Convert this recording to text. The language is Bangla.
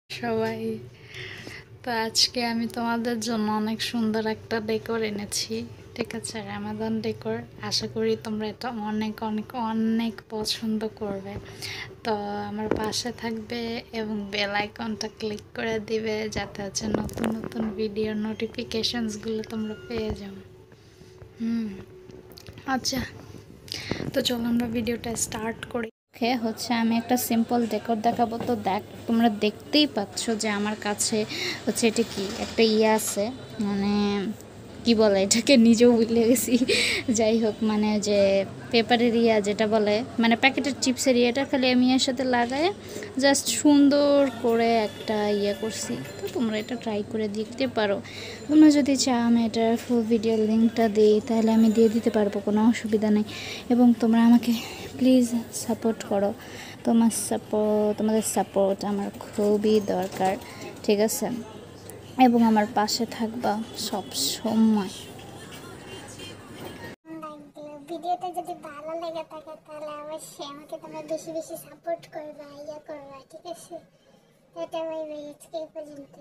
সবাই। তো আজকে আমি তোমাদের জন্য অনেক সুন্দর একটা ডেকোর এনেছি। ঠিক আছে, রামাদান ডেকোর। আশা করি তোমরা এটা অনেক অনেক অনেক পছন্দ করবে। তো আমার পাশে থাকবে এবং বেল আইকনটা ক্লিক করে দিবে, যাতে হচ্ছে নতুন নতুন ভিডিওর নোটিফিকেশনসগুলো তোমরা পেয়ে যাও। আচ্ছা, তো চলো আমরা ভিডিওটা স্টার্ট করি। হচ্ছে আমি একটা সিম্পল ডেকোর দেখাবো। তো তোমরা দেখতেই পাচ্ছ যে আমার কাছে হচ্ছে এটা কি একটা আছে, মানে কি বলে এটাকে, নিজেও ভুলে গেছি। যাই হোক, মানে যে পেপারের যেটা বলে, মানে প্যাকেটের চিপসের এটা খালি আমি এর সাথে লাগাই জাস্ট সুন্দর করে একটা করছি। তো তোমরা এটা ট্রাই করে দেখতে পারো। তোমরা যদি চাও আমি এটার ফুল ভিডিও লিঙ্কটা দিই তাহলে আমি দিয়ে দিতে পারবো, কোনো অসুবিধা নেই। এবং তোমরা আমাকে প্লিজ সাপোর্ট করো। তোমাদের সাপোর্ট আমার খুবই দরকার, ঠিক আছে? এবং আমার পাশে থাকবা সব সময়। ভিডিওটা যদি ভালো লেগে থাকে তাহলে অবশ্যই আমাকে তোমরা বেশি বেশি সাপোর্ট করবা, করবা, ঠিক আছে? এটা আজকে এই পর্যন্ত।